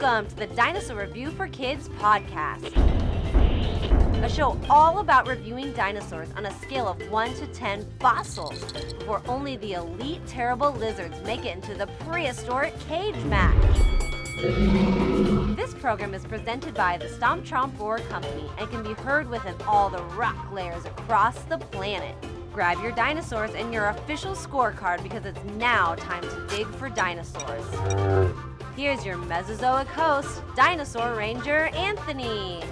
Welcome to the Dinosaur Review for Kids podcast, a show all about reviewing dinosaurs on a scale of 1 to 10 fossils before only the elite terrible lizards make it into the prehistoric cage match. This program is presented by the Stomp Tromp Roar Company and can be heard within all the rock layers across the planet. Grab your dinosaurs and your official scorecard because it's now time to dig for dinosaurs. Here's your Mesozoic host, Dinosaur Ranger Anthony.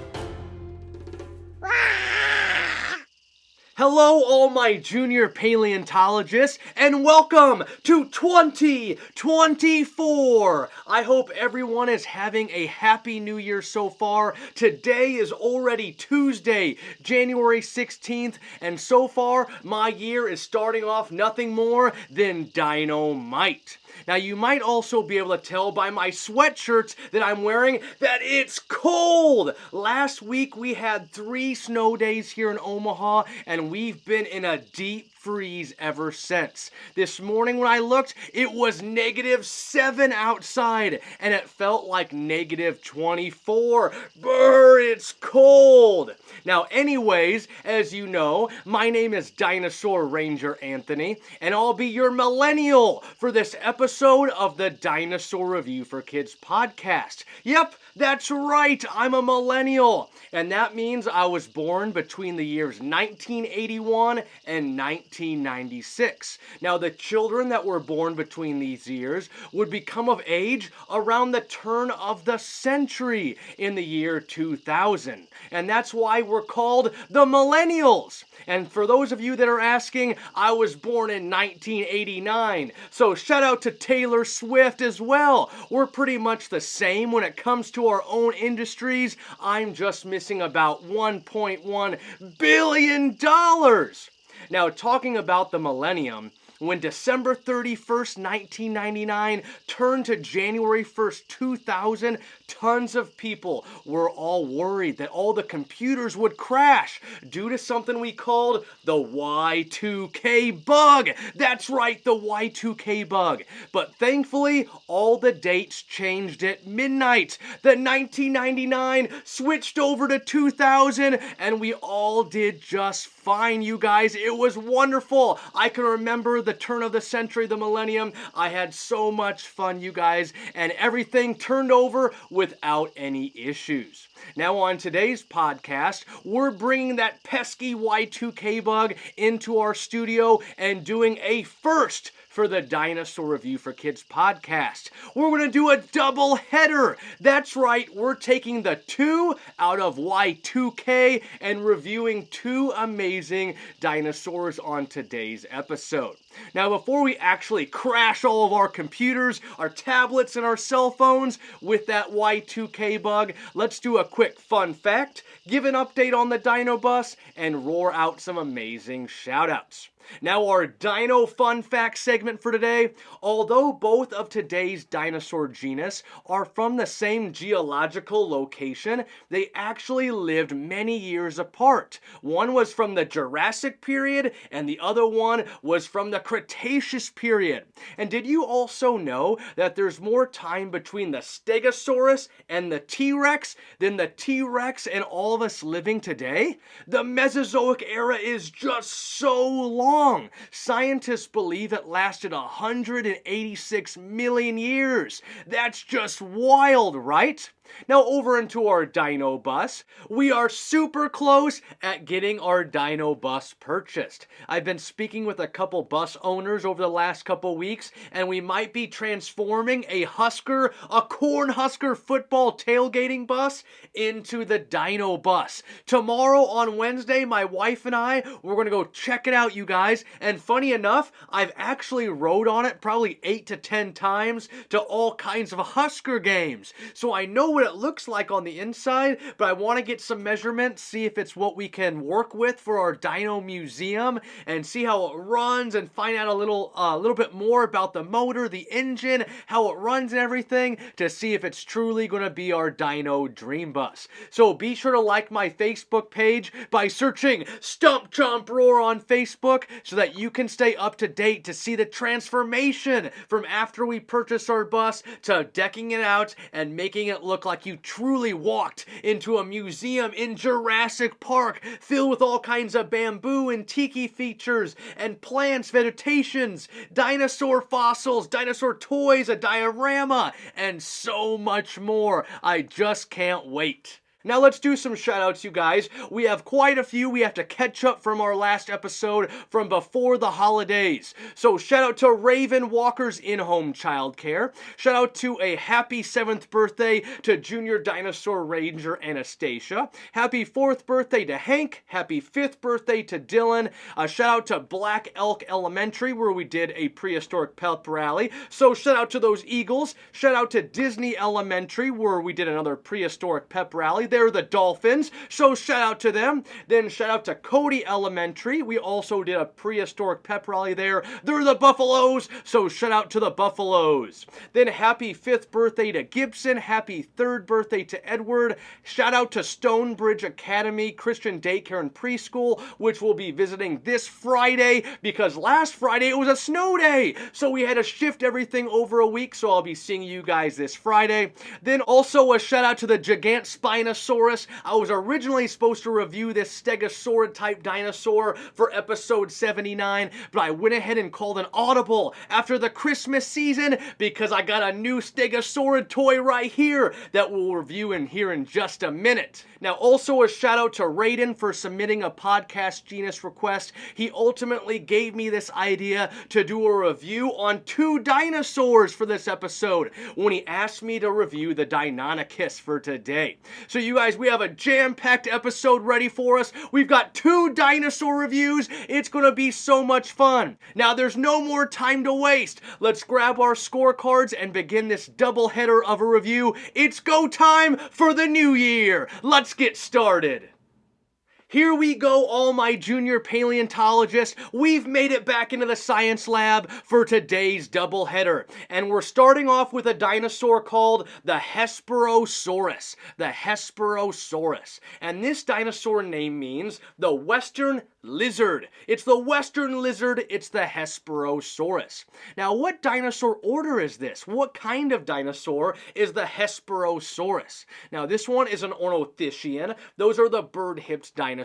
Hello, all my junior paleontologists, and welcome to 2024. I hope everyone is having a happy new year so far. Today is already Tuesday, January 16th, and so far, my year is starting off nothing more than dynamite. Now, you might also be able to tell by my sweatshirts that I'm wearing that it's cold. Last week, we had 3 snow days here in Omaha, and we've been in a deep freeze ever since. This morning when I looked, it was -7 outside, and it felt like -24. Brr, it's cold. Now, anyways, as you know, my name is Dinosaur Ranger Anthony, and I'll be your millennial for this episode of the Dinosaur Review for Kids podcast. Yep, that's right, I'm a millennial, and that means I was born between the years 1981 and 1996. Now, the children that were born between these years would become of age around the turn of the century in the year 2000, and that's why we're called the millennials. And for those of you that are asking, I was born in 1989, so shout out to Taylor Swift as well. We're pretty much the same when it comes to our own industries. I'm just missing about $1.1 billion. Now, talking about the millennium, when December 31st, 1999 turned to January 1st, 2000, tons of people were all worried that all the computers would crash due to something we called the Y2K bug. That's right, the Y2K bug. But thankfully, all the dates changed at midnight. The 1999 switched over to 2000, and we all did just fine, you guys. It was wonderful. I can remember the turn of the century, the millennium. I had so much fun, you guys, and everything turned over without any issues. Now, on today's podcast, we're bringing that pesky Y2K bug into our studio and doing a first for the Dinosaur Review for Kids podcast. We're going to do a double header. That's right, we're taking the 2 out of Y2K and reviewing 2 amazing dinosaurs on today's episode. Now, before we actually crash all of our computers, our tablets, and our cell phones with that Y2K bug, let's do a quick fun fact, give an update on the Dino Bus, and roar out some amazing shoutouts. Now, our Dino Fun Fact segment for today, although both of today's dinosaur genus are from the same geological location, they actually lived many years apart. One was from the Jurassic period, and the other one was from the Cretaceous period. And did you also know that there's more time between the Stegosaurus and the T-Rex than the T-Rex and all of us living today? The Mesozoic era is just so long. Scientists believe it lasted 186 million years. That's just wild, right? Now, over into our Dino Bus. We are super close at getting our Dino Bus purchased. I've been speaking with a couple bus owners over the last couple weeks, and we might be transforming a Cornhusker football tailgating bus into the Dino Bus. Tomorrow on Wednesday, my wife and I, we're going to go check it out, you guys. And funny enough, I've actually rode on it probably 8 to 10 times to all kinds of Husker games. So I know what it looks like on the inside, but I want to get some measurements, see if it's what we can work with for our Dino Museum, and see how it runs and find out a little bit more about the motor, the engine, how it runs and everything, to see if it's truly going to be our Dino Dream Bus. So be sure to like my Facebook page by searching Stump Chomp Roar on Facebook so that you can stay up to date to see the transformation from after we purchase our bus to decking it out and making it look like you truly walked into a museum in Jurassic Park filled with all kinds of bamboo and tiki features and plants, vegetations, dinosaur fossils, dinosaur toys, a diorama, and so much more. I just can't wait. Now let's do some shoutouts, you guys. We have quite a few. We have to catch up from our last episode from before the holidays. So shout out to Raven Walker's in-home childcare. Shout out to a happy 7th birthday to Junior Dinosaur Ranger Anastasia. Happy 4th birthday to Hank. Happy 5th birthday to Dylan. Shout out to Black Elk Elementary, where we did a prehistoric pep rally. So shout out to those Eagles. Shout out to Disney Elementary, where we did another prehistoric pep rally. They're the Dolphins, so shout out to them. Then shout out to Cody Elementary. We also did a prehistoric pep rally there. They're the Buffaloes, so shout out to the Buffaloes. Then happy 5th birthday to Gibson. Happy 3rd birthday to Edward. Shout out to Stonebridge Academy Christian Daycare and Preschool, which we'll be visiting this Friday because last Friday it was a snow day, so we had to shift everything over a week, so I'll be seeing you guys this Friday. Then also a shout out to the Gigantspinosaurus. I was originally supposed to review this Stegosaurid type dinosaur for episode 79, but I went ahead and called an audible after the Christmas season because I got a new Stegosaurid toy right here that we'll review in here in just a minute. Now also a shout out to Raiden for submitting a podcast genus request. He ultimately gave me this idea to do a review on 2 dinosaurs for this episode when he asked me to review the Deinonychus for today. So you guys, we have a jam-packed episode ready for us. We've got 2 dinosaur reviews. It's gonna be so much fun. Now there's no more time to waste. Let's grab our scorecards and begin this double header of a review. It's go time for the new year. Let's get started. Here we go, all my junior paleontologists. We've made it back into the science lab for today's doubleheader. And we're starting off with a dinosaur called the Hesperosaurus. The Hesperosaurus. And this dinosaur name means the Western lizard. It's the Western lizard. It's the Hesperosaurus. Now, what dinosaur order is this? What kind of dinosaur is the Hesperosaurus? Now, this one is an ornithischian. Those are the bird-hipped dinosaurs.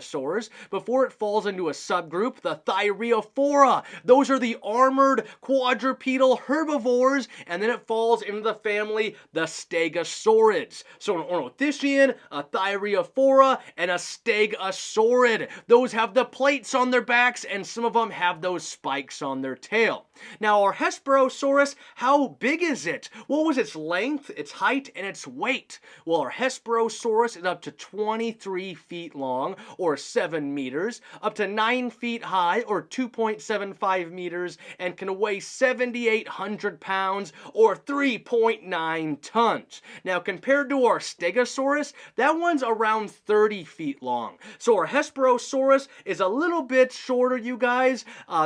Before it falls into a subgroup, the Thyreophora. Those are the armored quadrupedal herbivores. And then it falls into the family, the Stegosaurids. So an ornithischian, a Thyreophora, and a Stegosaurid. Those have the plates on their backs, and some of them have those spikes on their tail. Now, our Hesperosaurus, how big is it? What was its length, its height, and its weight? Well, our Hesperosaurus is up to 23 feet long, or 7 meters, up to 9 feet high, or 2.75 meters, and can weigh 7,800 pounds, or 3.9 tons. Now, compared to our Stegosaurus, that one's around 30 feet long. So our Hesperosaurus is a little bit shorter, you guys,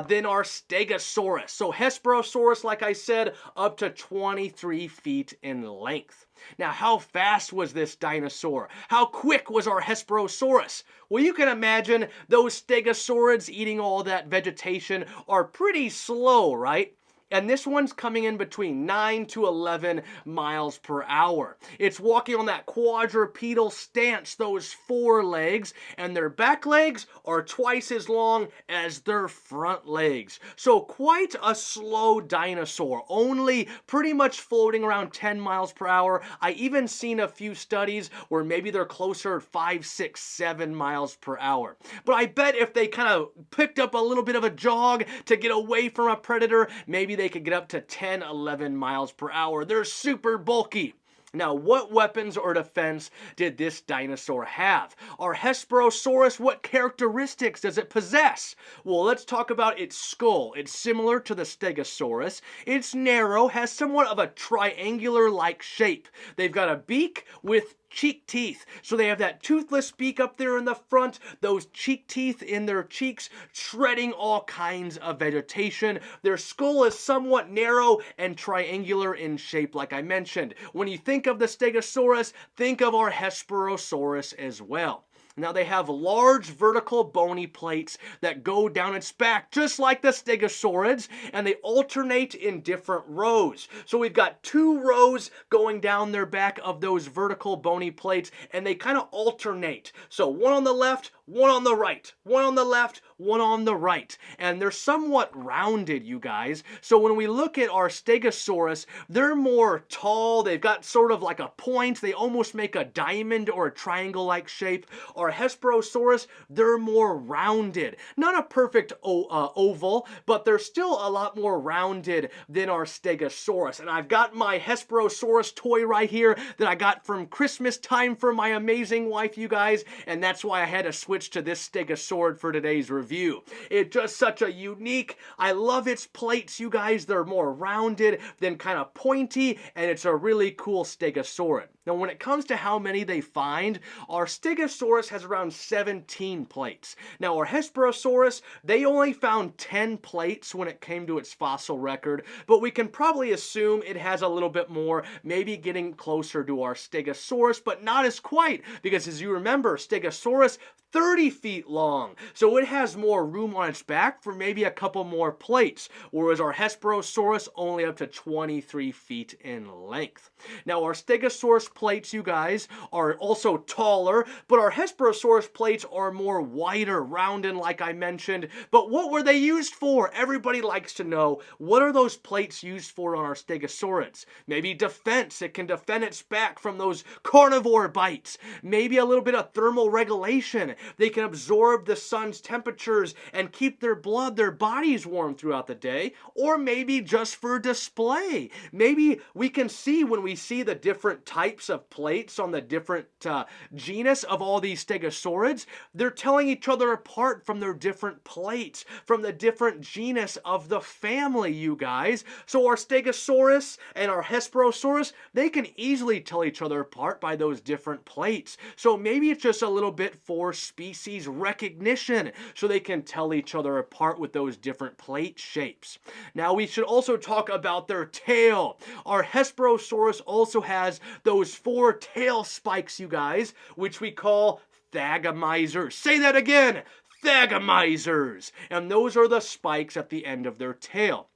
than our Stegosaurus. So Hesperosaurus, like I said, up to 23 feet in length. Now, how fast was this dinosaur? How quick was our Hesperosaurus? Well, you can imagine those Stegosaurids eating all that vegetation are pretty slow, right? And this one's coming in between 9 to 11 miles per hour. It's walking on that quadrupedal stance, those 4 legs, and their back legs are twice as long as their front legs. So quite a slow dinosaur, only pretty much floating around 10 miles per hour. I even seen a few studies where maybe they're closer to 5, 6, 7 miles per hour. But I bet if they kind of picked up a little bit of a jog to get away from a predator, maybe they could get up to 10, 11 miles per hour. They're super bulky. Now, what weapons or defense did this dinosaur have? Our Hesperosaurus, what characteristics does it possess? Well, let's talk about its skull. It's similar to the Stegosaurus. It's narrow, has somewhat of a triangular-like shape. They've got a beak with cheek teeth. So they have that toothless beak up there in the front, those cheek teeth in their cheeks, shredding all kinds of vegetation. Their skull is somewhat narrow and triangular in shape, like I mentioned. When you think of the Stegosaurus, think of our Hesperosaurus as well. Now they have large vertical bony plates that go down its back, just like the Stegosaurids, and they alternate in different rows. So we've got 2 rows going down their back of those vertical bony plates, and they kind of alternate. So one on the left, one on the right, one on the left, one on the right. And they're somewhat rounded, you guys. So when we look at our Stegosaurus, they're more tall. They've got sort of like a point. They almost make a diamond or a triangle-like shape. Our Hesperosaurus, they're more rounded. Not a perfect oval, but they're still a lot more rounded than our Stegosaurus. And I've got my Hesperosaurus toy right here that I got from Christmas time for my amazing wife, you guys. And that's why I had to switch to this Stegosaur for today's review. It's just such a unique, I love its plates, you guys. They're more rounded than kind of pointy, and it's a really cool Stegosaurid. Now, when it comes to how many they find, our Stegosaurus has around 17 plates. Now, our Hesperosaurus, they only found 10 plates when it came to its fossil record, but we can probably assume it has a little bit more, maybe getting closer to our Stegosaurus, but not as quite, because as you remember, Stegosaurus, 30 feet long, so it has more room on its back for maybe a couple more plates, whereas our Hesperosaurus only up to 23 feet in length. Now, our Stegosaurus plates, you guys, are also taller, but our Hesperosaurus plates are more wider, rounded, like I mentioned. But what were they used for? Everybody likes to know, what are those plates used for on our Stegosaurids? Maybe defense. It can defend its back from those carnivore bites. Maybe a little bit of thermal regulation. They can absorb the sun's temperatures and keep their bodies warm throughout the day, or maybe just for display. Maybe we can see when we see the different types of plates on the different genus of all these Stegosaurids, they're telling each other apart from their different plates, from the different genus of the family, you guys. So our Stegosaurus and our Hesperosaurus, they can easily tell each other apart by those different plates. So maybe it's just a little bit for species recognition, so they can tell each other apart with those different plate shapes. Now, we should also talk about their tail. Our Hesperosaurus also has those 4 tail spikes, you guys, which we call thagomizers. Say that again, thagomizers. And those are the spikes at the end of their tail.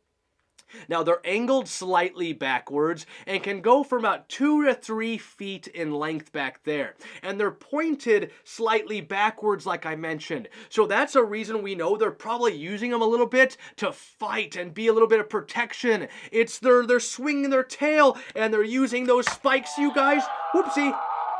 Now, they're angled slightly backwards and can go from about 2 to 3 feet in length back there. And they're pointed slightly backwards, like I mentioned. So that's a reason we know they're probably using them a little bit to fight and be a little bit of protection. It's they're swinging their tail and they're using those spikes, you guys. Whoopsie.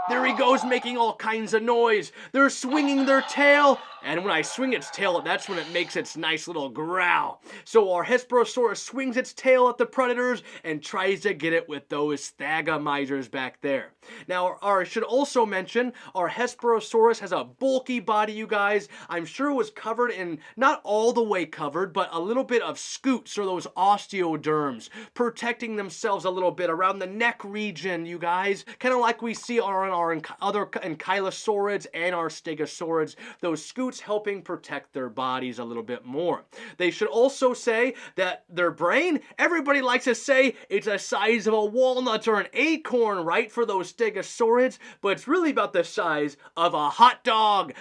There he goes, making all kinds of noise. They're swinging their tail, and when I swing its tail, that's when it makes its nice little growl. So our Hesperosaurus swings its tail at the predators and tries to get it with those thagomizers back there. Now, I should also mention, our Hesperosaurus has a bulky body, you guys. I'm sure it was covered in, not all the way covered, but a little bit of scutes, or those osteoderms, protecting themselves a little bit around the neck region, you guys. Kind of like we see on our other ankylosaurids and our stegosaurids, those scutes helping protect their bodies a little bit more. They should also say that their brain, everybody likes to say it's the size of a walnut or an acorn, right, for those stegosaurids, but it's really about the size of a hot dog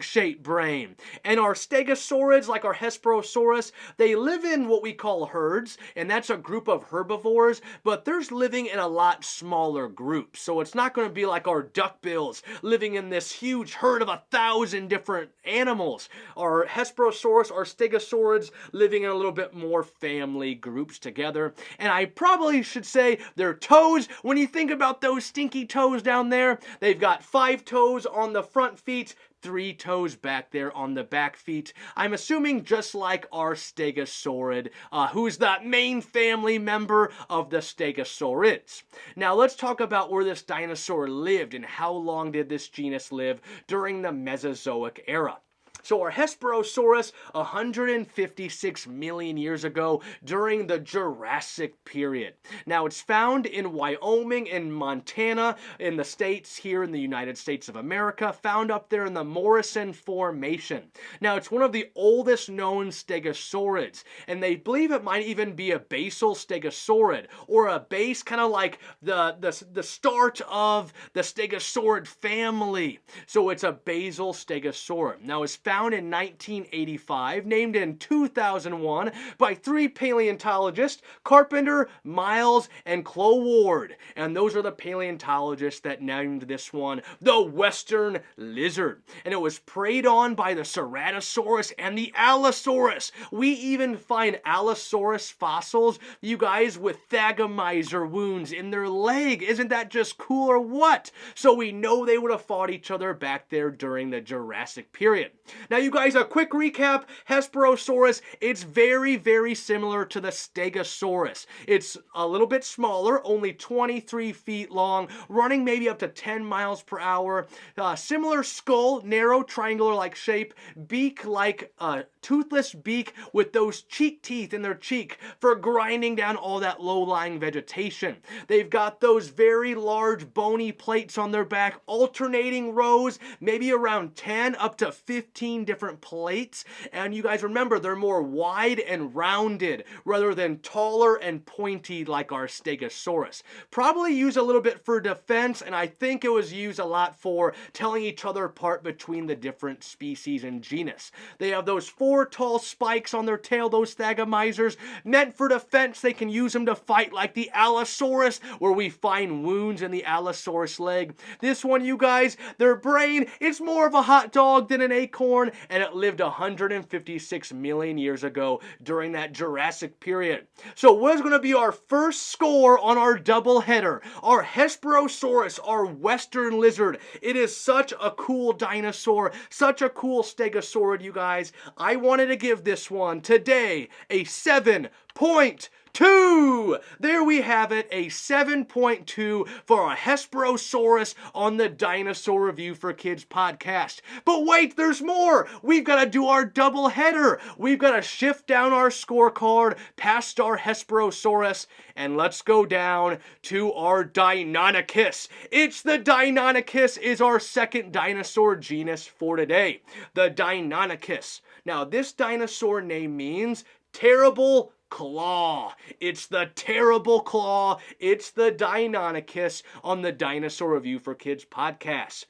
shaped brain. And our stegosaurids, like our Hesperosaurus, they live in what we call herds, and that's a group of herbivores, but they're living in a lot smaller groups. So it's not going to be like our duckbills living in this huge herd of 1,000 different animals. Our Hesperosaurus, our stegosaurids, living in a little bit more family groups together. And I probably should say their toes, when you think about those stinky toes down there, they've got 5 toes on the front feet, 3 toes back there on the back feet. I'm assuming just like our Stegosaurid, who's the main family member of the Stegosaurids. Now let's talk about where this dinosaur lived and how long did this genus live during the Mesozoic era. So our Hesperosaurus, 156 million years ago during the Jurassic period. Now it's found in Wyoming and Montana in the states here in the United States of America, found up there in the Morrison Formation. Now it's one of the oldest known stegosaurids, and they believe it might even be a basal stegosaurid, or a base kind of like the start of the stegosaurid family. So it's a basal stegosaurid. Now it's found in 1985, named in 2001 by 3 paleontologists, Carpenter, Miles, and Chloe Ward. And those are the paleontologists that named this one the Western lizard. And it was preyed on by the Ceratosaurus and the Allosaurus. We even find Allosaurus fossils, you guys, with thagomizer wounds in their leg. Isn't that just cool or what? So we know they would have fought each other back there during the Jurassic period. Now, you guys, a quick recap. Hesperosaurus, it's very, very similar to the Stegosaurus. It's a little bit smaller, only 23 feet long, running maybe up to 10 miles per hour. Similar skull, narrow, triangular-like shape, beak like a toothless beak with those cheek teeth in their cheek for grinding down all that low-lying vegetation. They've got those very large bony plates on their back, alternating rows, maybe around 10 up to 15 different plates. And you guys remember, they're more wide and rounded rather than taller and pointy like our Stegosaurus. Probably used a little bit for defense, and I think it was used a lot for telling each other apart between the different species and genus. They have those 4 tall spikes on their tail, those thagomizers, meant for defense. They can use them to fight like the Allosaurus, where we find wounds in the Allosaurus leg. This one, you guys, their brain, it's more of a hot dog than an acorn, and it lived 156 million years ago during that Jurassic period. So what is going to be our first score on our double header? Our Hesperosaurus, our western lizard. It is such a cool dinosaur, such a cool stegosaurid, you guys. I wanted to give this one today a 7.2. There we have it, a 7.2 for our Hesperosaurus on the Dinosaur Review for Kids podcast. But wait, there's more. We've got to do our double header. We've got to shift down our scorecard past our Hesperosaurus, and let's go down to our Deinonychus. It's the Deinonychus is our second dinosaur genus for today. The Deinonychus. Now, this dinosaur name means terrible claw. It's the terrible claw. It's the Deinonychus on the Dinosaur Review for Kids podcast.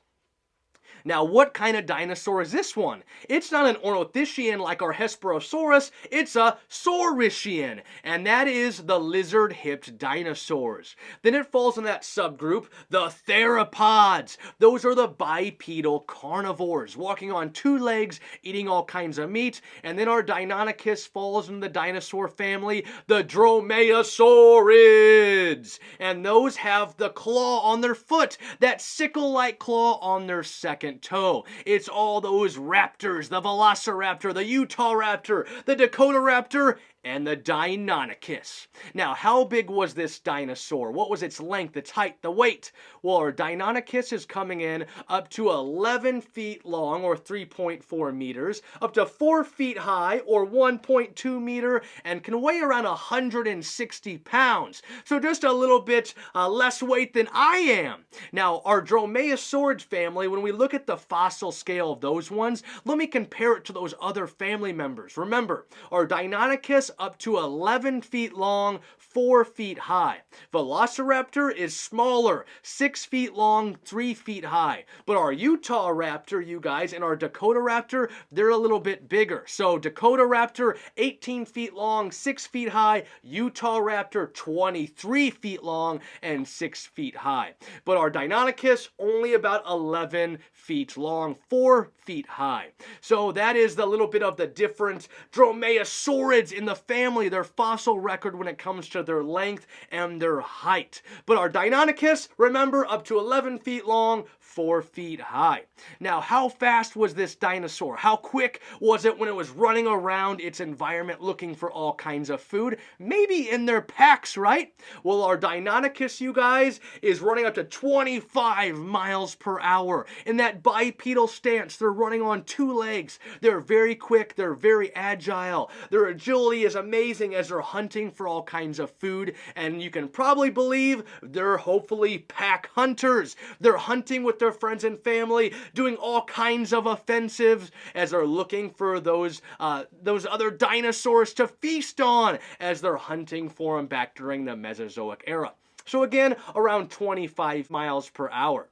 Now, what kind of dinosaur is this one? It's not an ornithischian like our Hesperosaurus, it's a saurischian, and that is the lizard-hipped dinosaurs. Then it falls in that subgroup, the theropods. Those are the bipedal carnivores, walking on 2 legs, eating all kinds of meat. And then our Deinonychus falls in the dinosaur family, the dromaeosaurids. And those have the claw on their foot, that sickle-like claw on their second toe. It's all those raptors, the velociraptor, the Utah raptor, the Dakota raptor, and the Deinonychus. Now, how big was this dinosaur? What was its length, its height, the weight? Well, our Deinonychus is coming in up to 11 feet long, or 3.4 meters, up to 4 feet high, or 1.2 meter, and can weigh around 160 pounds. So just a little bit less weight than I am. Now, our dromaeosaurids family, when we look at the fossil scale of those ones, let me compare it to those other family members. Remember, our Deinonychus up to 11 feet long, 4 feet high. Velociraptor is smaller, 6 feet long, 3 feet high. But our Utah raptor, you guys, and our Dakota raptor, they're a little bit bigger. So Dakota raptor, 18 feet long, 6 feet high. Utah raptor, 23 feet long and 6 feet high. But our Deinonychus, only about 11 feet long, 4 feet high. So that is the little bit of the different dromaeosaurids in the family, their fossil record when it comes to their length and their height. But our Deinonychus, remember, up to 11 feet long, 4 feet high. Now, how fast was this dinosaur? How quick was it when it was running around its environment looking for all kinds of food? Maybe in their packs, right? Well, our Deinonychus, you guys, is running up to 25 miles per hour. In that bipedal stance, they're running on 2 legs. They're very quick. They're very agile. Their agility is amazing as they're hunting for all kinds of food. And you can probably believe they're hopefully pack hunters. They're hunting with their friends and family, doing all kinds of offensives as they're looking for those other dinosaurs to feast on as they're hunting for them back during the Mesozoic era. So again, around 25 miles per hour.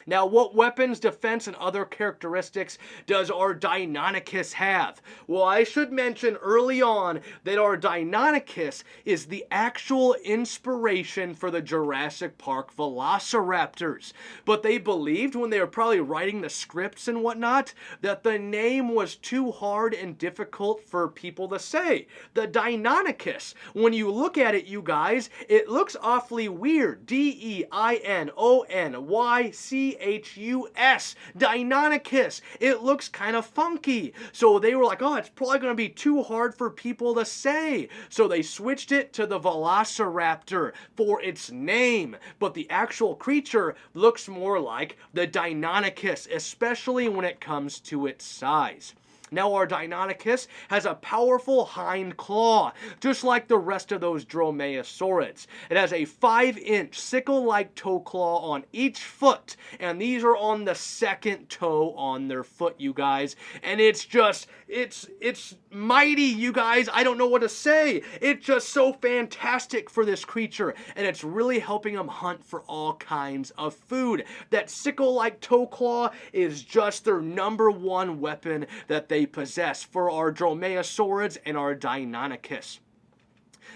Now, what weapons, defense, and other characteristics does our Deinonychus have? Well, I should mention early on that our Deinonychus is the actual inspiration for the Jurassic Park velociraptors. But they believed when they were probably writing the scripts and whatnot that the name was too hard and difficult for people to say. The Deinonychus, when you look at it, you guys, it looks awfully weird. Deinonychus. Deinonychus. It looks kind of funky. So they were like, oh, it's probably going to be too hard for people to say. So they switched it to the velociraptor for its name. But the actual creature looks more like the Deinonychus, especially when it comes to its size. Now, our Deinonychus has a powerful hind claw, just like the rest of those dromaeosaurids. It has a 5-inch sickle-like toe claw on each foot, and these are on the second toe on their foot, you guys. And it's just, it's mighty, you guys. I don't know what to say. It's just so fantastic for this creature, and it's really helping them hunt for all kinds of food. That sickle-like toe claw is just their #1 weapon that they possess for our dromaeosaurids and our Deinonychus.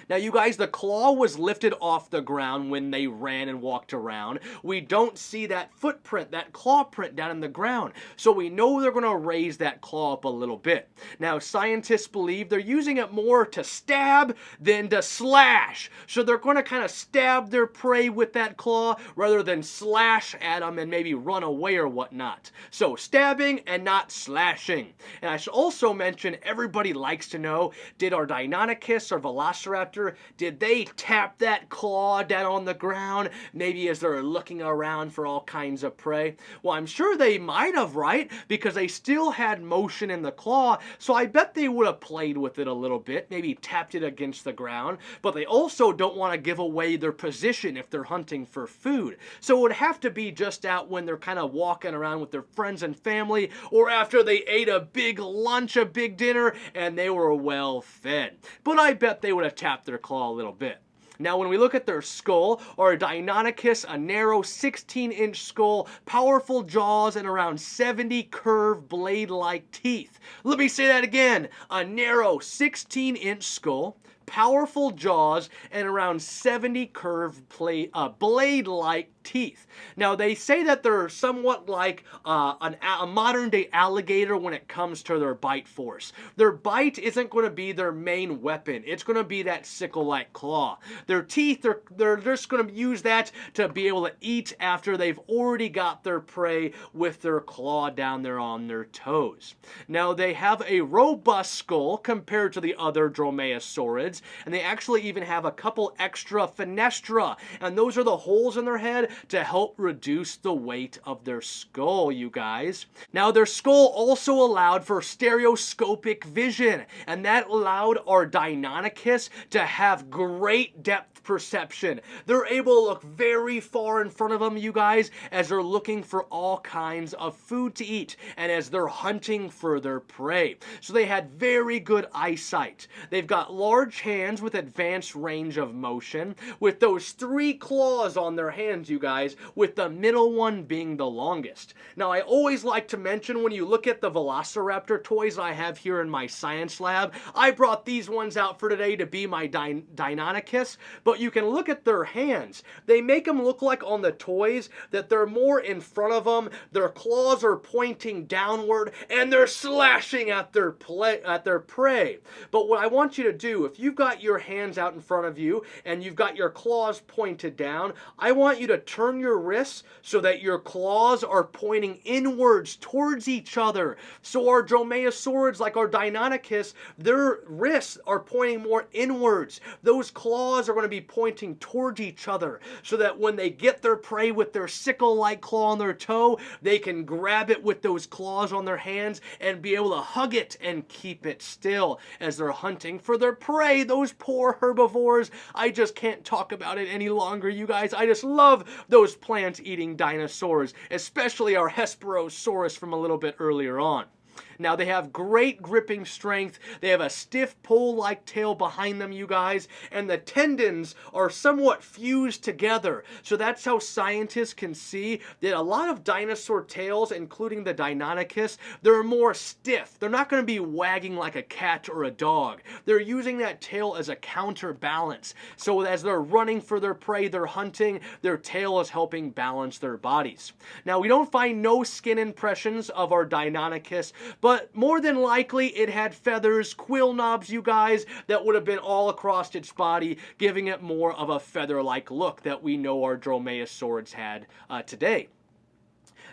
Now, you guys, the claw was lifted off the ground when they ran and walked around. We don't see that footprint, that claw print down in the ground. So we know they're going to raise that claw up a little bit. Now, scientists believe they're using it more to stab than to slash. So they're going to kind of stab their prey with that claw rather than slash at them and maybe run away or whatnot. So stabbing and not slashing. And I should also mention, everybody likes to know, did our Deinonychus or Velociraptor, did they tap that claw down on the ground, maybe as they're looking around for all kinds of prey? Well, I'm sure they might have, right? Because they still had motion in the claw, so I bet they would have played with it a little bit, maybe tapped it against the ground, but they also don't want to give away their position if they're hunting for food. So it would have to be just out when they're kind of walking around with their friends and family, or after they ate a big lunch, a big dinner, and they were well fed. But I bet they would have tapped their claw a little bit. Now, when we look at their skull, our Deinonychus, a narrow 16-inch skull, powerful jaws, and around 70 curved blade-like teeth. Let me say that again. A narrow 16-inch skull, powerful jaws, and around 70 curved blade-like teeth. Now, they say that they're somewhat like a modern-day alligator when it comes to their bite force. Their bite isn't going to be their main weapon. It's going to be that sickle-like claw. Their teeth, they're just going to use that to be able to eat after they've already got their prey with their claw down there on their toes. Now, they have a robust skull compared to the other dromaeosaurids, and they actually even have a couple extra fenestra, and those are the holes in their head to help reduce the weight of their skull, you guys. Now, their skull also allowed for stereoscopic vision, and that allowed our Deinonychus to have great depth perception. They're able to look very far in front of them, you guys, as they're looking for all kinds of food to eat and as they're hunting for their prey. So they had very good eyesight. They've got large hands with advanced range of motion, with those 3 claws on their hands, you guys, with the middle one being the longest. Now, I always like to mention when you look at the Velociraptor toys I have here in my science lab, I brought these ones out for today to be my Deinonychus, but you can look at their hands. They make them look like on the toys that they're more in front of them, their claws are pointing downward, and they're slashing at their prey. But what I want you to do, if you've got your hands out in front of you and you've got your claws pointed down, I want you to turn your wrists so that your claws are pointing inwards towards each other. So our dromaeosaurids, like our Deinonychus, their wrists are pointing more inwards. Those claws are going to be pointing towards each other so that when they get their prey with their sickle-like claw on their toe, they can grab it with those claws on their hands and be able to hug it and keep it still as they're hunting for their prey. Those poor herbivores. I just can't talk about it any longer, you guys. I just love those plant-eating dinosaurs, especially our Hesperosaurus from a little bit earlier on. Now, they have great gripping strength. They have a stiff pole-like tail behind them, you guys, and the tendons are somewhat fused together. So that's how scientists can see that a lot of dinosaur tails, including the Deinonychus, they're more stiff. They're not going to be wagging like a cat or a dog. They're using that tail as a counterbalance. So as they're running for their prey, they're hunting, their tail is helping balance their bodies. Now, we don't find no skin impressions of our Deinonychus, but more than likely it had feathers, quill knobs, you guys, that would have been all across its body, giving it more of a feather-like look that we know our dromaeosaurids had today.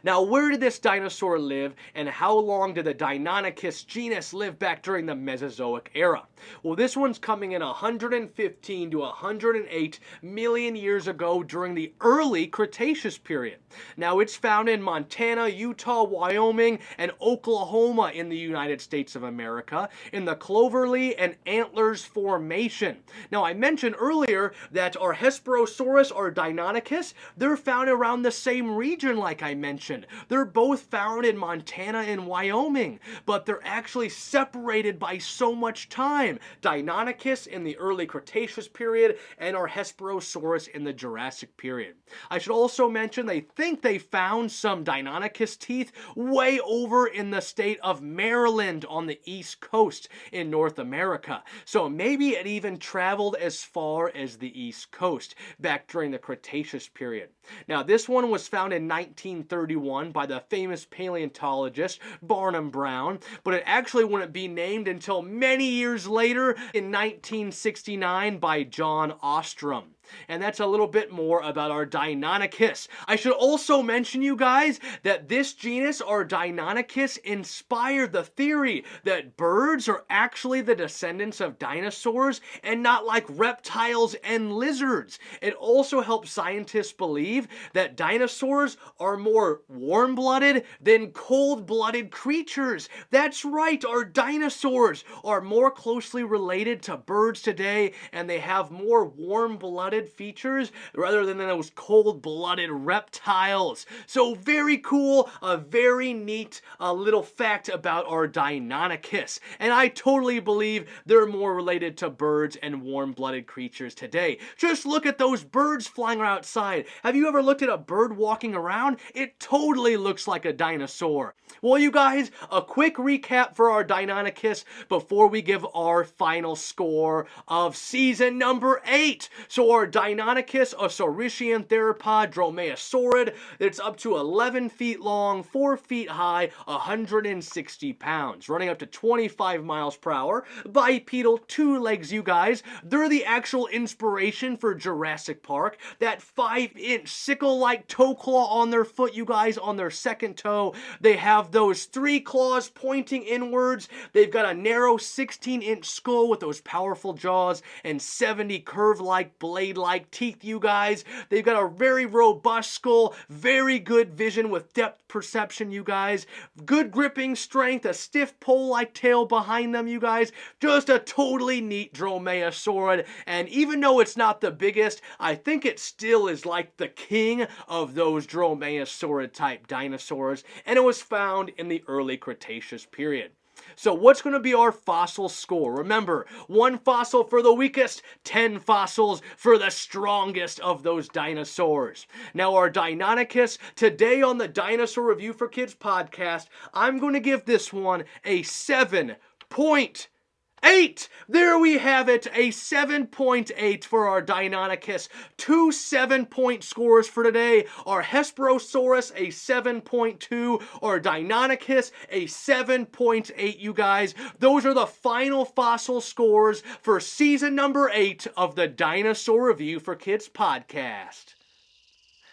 Now, where did this dinosaur live, and how long did the Deinonychus genus live back during the Mesozoic era? Well, this one's coming in 115 to 108 million years ago during the early Cretaceous period. Now, it's found in Montana, Utah, Wyoming, and Oklahoma in the United States of America, in the Cloverleaf and Antlers Formation. Now, I mentioned earlier that our Hesperosaurus or Deinonychus, they're found around the same region like I mentioned. They're both found in Montana and Wyoming, but they're actually separated by so much time. Deinonychus in the early Cretaceous period and our Hesperosaurus in the Jurassic period. I should also mention they think they found some Deinonychus teeth way over in the state of Maryland on the East Coast in North America. So maybe it even traveled as far as the East Coast back during the Cretaceous period. Now, this one was found in 1931 by the famous paleontologist Barnum Brown, but it actually wouldn't be named until many years later in 1969 by John Ostrom. And that's a little bit more about our Deinonychus. I should also mention, you guys, that this genus, our Deinonychus, inspired the theory that birds are actually the descendants of dinosaurs and not like reptiles and lizards. It also helps scientists believe that dinosaurs are more warm-blooded than cold-blooded creatures. That's right, our dinosaurs are more closely related to birds today, and they have more warm-blooded features rather than those cold-blooded reptiles. So very cool, a very neat little fact about our Deinonychus. And I totally believe they're more related to birds and warm-blooded creatures today. Just look at those birds flying outside. Have you ever looked at a bird walking around? It totally looks like a dinosaur. Well, you guys, a quick recap for our Deinonychus before we give our final score of season number 8. So our Deinonychus, a Saurischian theropod dromaeosaurid, it's up to 11 feet long, 4 feet high, 160 pounds, running up to 25 miles per hour, bipedal, 2 legs, you guys. They're the actual inspiration for Jurassic Park. That 5-inch sickle-like toe claw on their foot, you guys, on their second toe. They have those 3 claws pointing inwards. They've got a narrow 16-inch skull with those powerful jaws and 70 curve-like, blade-like teeth, you guys. They've got a very robust skull, very good vision with depth perception, you guys. Good gripping strength, a stiff pole-like tail behind them, you guys. Just a totally neat dromaeosaurid. And even though it's not the biggest, I think it still is like the king of those dromaeosaurid type dinosaurs, and it was found in the early Cretaceous period. So what's going to be our fossil score? Remember, 1 fossil for the weakest, 10 fossils for the strongest of those dinosaurs. Now our Deinonychus, today on the Dinosaur Review for Kids podcast, I'm going to give this one a 7.8. There we have it, a 7.8 for our Deinonychus. 2 7-point scores for today. Our Hesperosaurus, a 7.2. Our Deinonychus, a 7.8, you guys. Those are the final fossil scores for season number 8 of the Dinosaur Review for Kids podcast.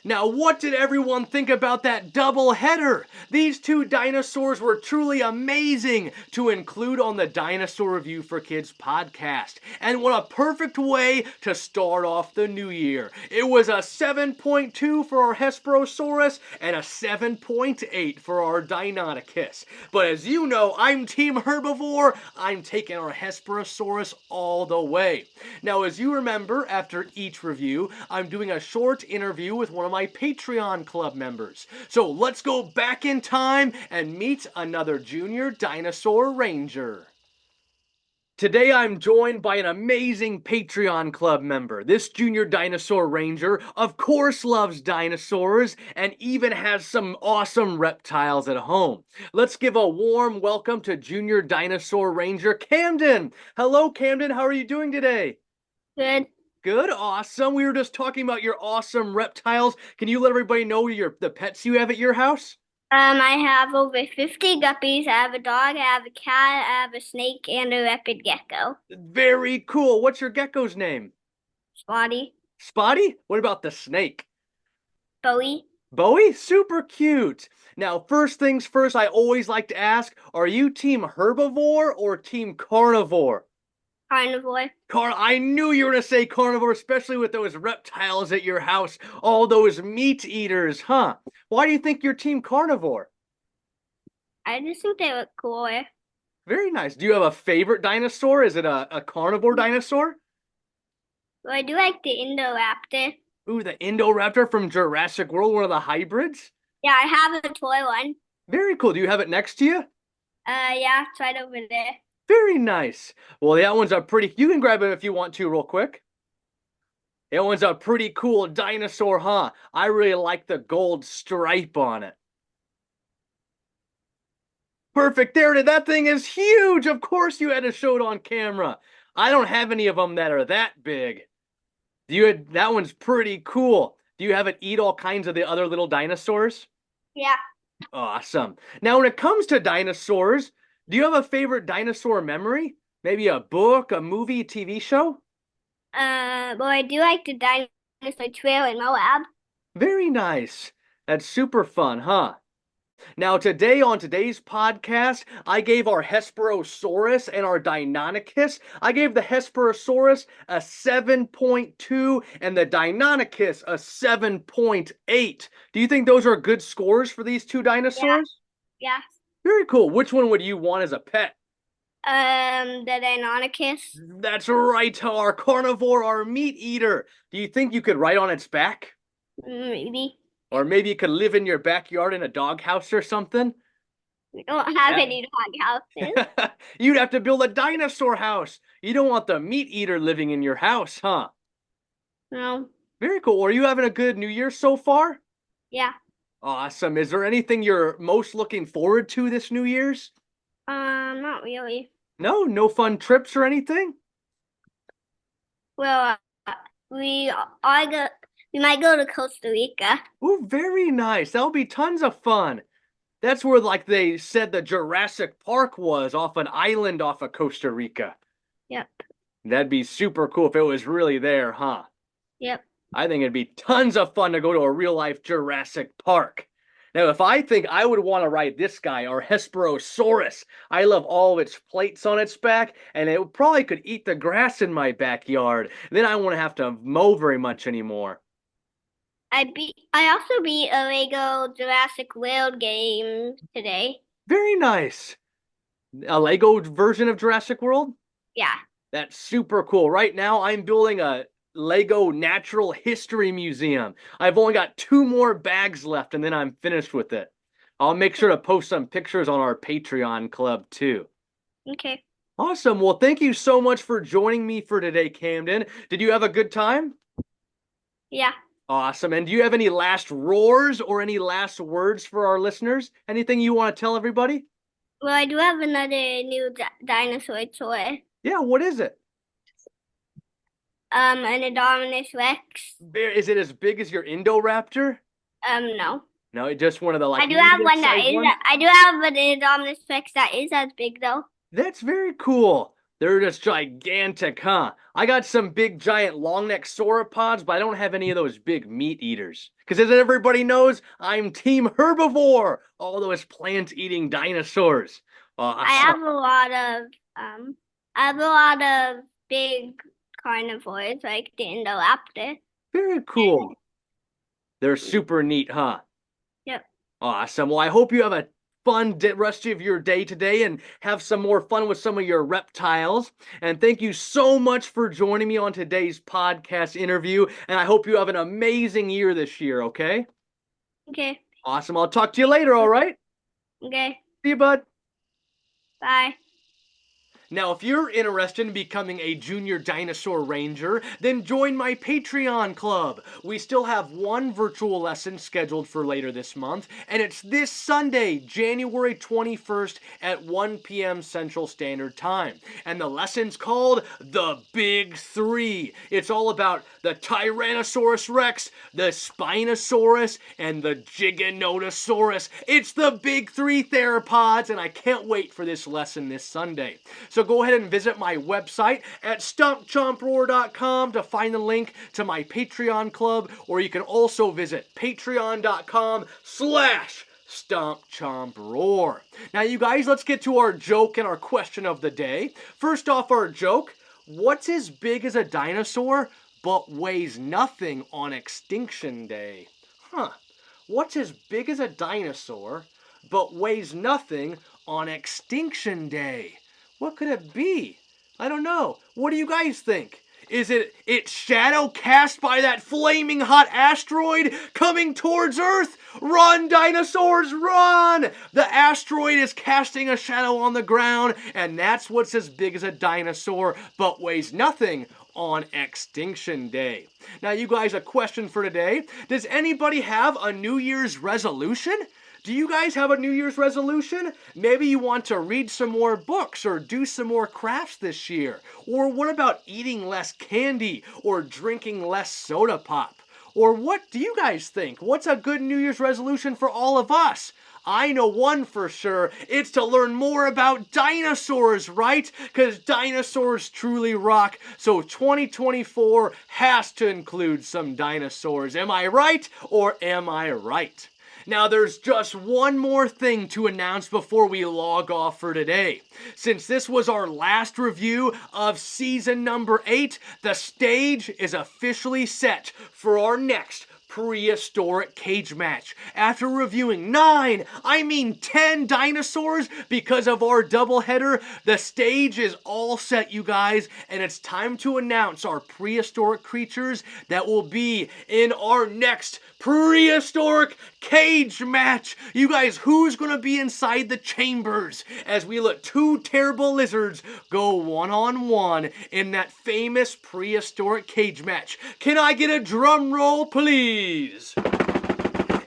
Now, what did everyone think about that double header? These 2 dinosaurs were truly amazing to include on the Dinosaur Review for Kids podcast. And what a perfect way to start off the new year. It was a 7.2 for our Hesperosaurus and a 7.8 for our Deinonychus. But as you know, I'm Team Herbivore. I'm taking our Hesperosaurus all the way. Now, as you remember, after each review, I'm doing a short interview with one of my Patreon club members. So let's go back in time and meet another junior dinosaur ranger. Today I'm joined by an amazing Patreon club member. This junior dinosaur ranger, of course, loves dinosaurs and even has some awesome reptiles at home. Let's give a warm welcome to junior dinosaur ranger Camden. Hello, Camden. How are you doing today? Good. Good, awesome. We were just talking about your awesome reptiles. Can you let everybody know the pets you have at your house? I have over 50 guppies. I have a dog, I have a cat, I have a snake, and a leopard gecko. Very cool. What's your gecko's name? Spotty. Spotty? What about the snake? Bowie. Bowie? Super cute. Now, first things first, I always like to ask, are you team herbivore or team carnivore? Carnivore. I knew you were going to say carnivore, especially with those reptiles at your house. All those meat eaters, huh? Why do you think you're team carnivore? I just think they look cooler. Very nice. Do you have a favorite dinosaur? Is it a carnivore dinosaur? Well, I do like the Indoraptor. Ooh, the Indoraptor from Jurassic World, one of the hybrids? Yeah, I have a toy one. Very cool. Do you have it next to you? Yeah, it's right over there. Very nice. Well, that one's a pretty... You can grab it if you want to real quick. That one's a pretty cool dinosaur, huh? I really like the gold stripe on it. Perfect. There it is. That thing is huge. Of course you had to show it on camera. I don't have any of them that are that big. That one's pretty cool. Do you have it eat all kinds of the other little dinosaurs? Yeah. Awesome. Now, when it comes to dinosaurs... Do you have a favorite dinosaur memory? Maybe a book, a movie, a TV show? Well, I do like the dinosaur trail in Moab. Very nice. That's super fun, huh? Now, today on today's podcast, I gave our Hesperosaurus and our Deinonychus. I gave the Hesperosaurus a 7.2 and the Deinonychus a 7.8. Do you think those are good scores for these 2 dinosaurs? Yeah. Very cool. Which one would you want as a pet? The Deinonychus. That's right, our carnivore, our meat eater. Do you think you could ride on its back? Maybe. Or maybe it could live in your backyard in a doghouse or something? We don't have any dog houses. You'd have to build a dinosaur house. You don't want the meat eater living in your house, huh? No. Very cool. Are you having a good New Year so far? Yeah. Awesome. Is there anything you're most looking forward to this New Year's? Not really. No? No fun trips or anything? Well, we might go to Costa Rica. Ooh, very nice. That'll be tons of fun. That's where, like they said, the Jurassic Park was, off an island off of Costa Rica. Yep. That'd be super cool if it was really there, huh? Yep. I think it'd be tons of fun to go to a real-life Jurassic Park. Now, if I think I would want to ride this guy, our Hesperosaurus. I love all of its plates on its back, and it probably could eat the grass in my backyard. Then I won't have to mow very much anymore. I also beat a Lego Jurassic World game today. Very nice. A Lego version of Jurassic World? Yeah. That's super cool. Right now, I'm building a Lego Natural History Museum. I've only got 2 more bags left, and then I'm finished with it. I'll make sure to post some pictures on our Patreon club, too. Okay. Awesome. Well, thank you so much for joining me for today, Camden. Did you have a good time? Yeah. Awesome. And do you have any last roars or any last words for our listeners? Anything you want to tell everybody? Well, I do have another new dinosaur toy. Yeah, what is it? An Indominus Rex. Is it as big as your Indoraptor? No. No, just one of the I do have one that medium-sized is. ones? I do have an Indominus Rex that is as big though. That's very cool. They're just gigantic, huh? I got some big giant long neck sauropods, but I don't have any of those big meat eaters. Because as everybody knows, I'm team herbivore, all those plant-eating dinosaurs. I have a lot of big carnivores like the Indoraptor. Very cool. They're super neat, huh? Yep. Awesome. Well, I hope you have a fun rest of your day today and have some more fun with some of your reptiles. And thank you so much for joining me on today's podcast interview. And I hope you have an amazing year this year, okay? Okay. Awesome. I'll talk to you later, all right? Okay. See you, bud. Bye. Now, if you're interested in becoming a junior dinosaur ranger, then join my Patreon club. We still have one virtual lesson scheduled for later this month, and it's this Sunday, January 21st at 1 p.m. Central Standard Time. And the lesson's called The Big Three. It's all about the Tyrannosaurus Rex, the Spinosaurus, and the Giganotosaurus. It's the big three theropods, and I can't wait for this lesson this Sunday. So go ahead and visit my website at stompchomproar.com to find the link to my Patreon club, or you can also visit patreon.com/stompchomproar. Now, you guys, let's get to our joke and our question of the day. First off, our joke: what's as big as a dinosaur but weighs nothing on Extinction Day? What's as big as a dinosaur but weighs nothing on Extinction Day? What could it be? I don't know. What do you guys think? Is it its shadow cast by that flaming hot asteroid coming towards Earth? Run, dinosaurs, run! The asteroid is casting a shadow on the ground, and that's what's as big as a dinosaur but weighs nothing on Extinction Day. Now, you guys, a question for today. Does anybody have a New Year's resolution? Do you guys have a New Year's resolution? Maybe you want to read some more books or do some more crafts this year. Or what about eating less candy or drinking less soda pop? Or what do you guys think? What's a good New Year's resolution for all of us? I know one for sure. It's to learn more about dinosaurs, right? Because dinosaurs truly rock. So 2024 has to include some dinosaurs. Am I right or am I right? Now, there's just one more thing to announce before we log off for today. Since this was our last review of season number 8, the stage is officially set for our next prehistoric cage match. After reviewing 10 dinosaurs because of our doubleheader, the stage is all set, you guys, and it's time to announce our prehistoric creatures that will be in our next prehistoric cage match. You guys, who's gonna be inside the chambers as we let two terrible lizards go one-on-one in that famous prehistoric cage match? Can I get a drum roll, please?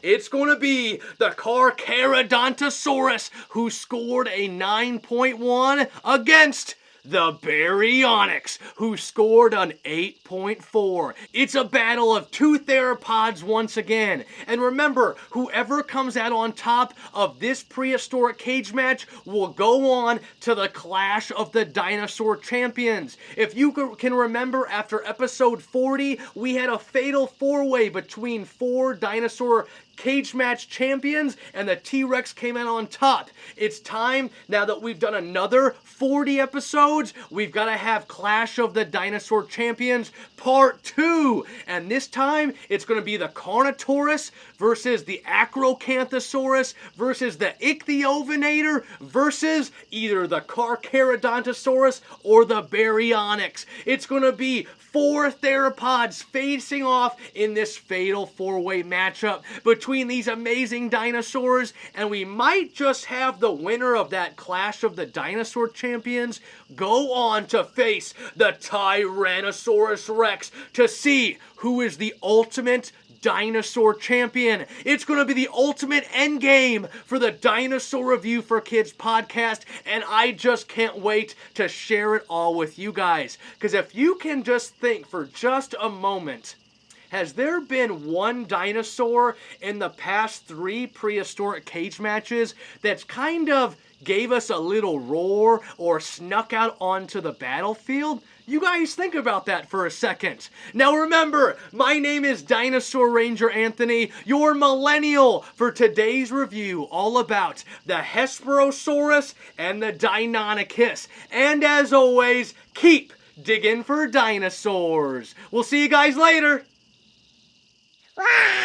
It's going to be the Carcharodontosaurus, who scored a 9.1 against the Baryonyx, who scored an 8.4. It's a battle of two theropods once again. And remember, whoever comes out on top of this prehistoric cage match will go on to the Clash of the Dinosaur Champions. If you can remember, after episode 40, we had a fatal four-way between 4 dinosaur cage match champions, and the T-Rex came out on top. It's time, now that we've done another 40 episodes, we've got to have Clash of the Dinosaur Champions Part 2. And this time, it's going to be the Carnotaurus versus the Acrocanthosaurus versus the Ichthyovenator versus either the Carcharodontosaurus or the Baryonyx. It's going to be 4 theropods facing off in this fatal four-way matchup between between these amazing dinosaurs, and we might just have the winner of that Clash of the Dinosaur Champions go on to face the Tyrannosaurus Rex to see who is the ultimate dinosaur champion. It's going to be the ultimate endgame for the Dinosaur Review for Kids podcast, and I just can't wait to share it all with you guys. Because if you can just think for just a moment, has there been one dinosaur in the past 3 prehistoric cage matches that's kind of gave us a little roar or snuck out onto the battlefield? You guys think about that for a second. Now remember, my name is Dinosaur Ranger Anthony, your millennial for today's review all about the Hesperosaurus and the Deinonychus. And as always, keep digging for dinosaurs. We'll see you guys later. Wow.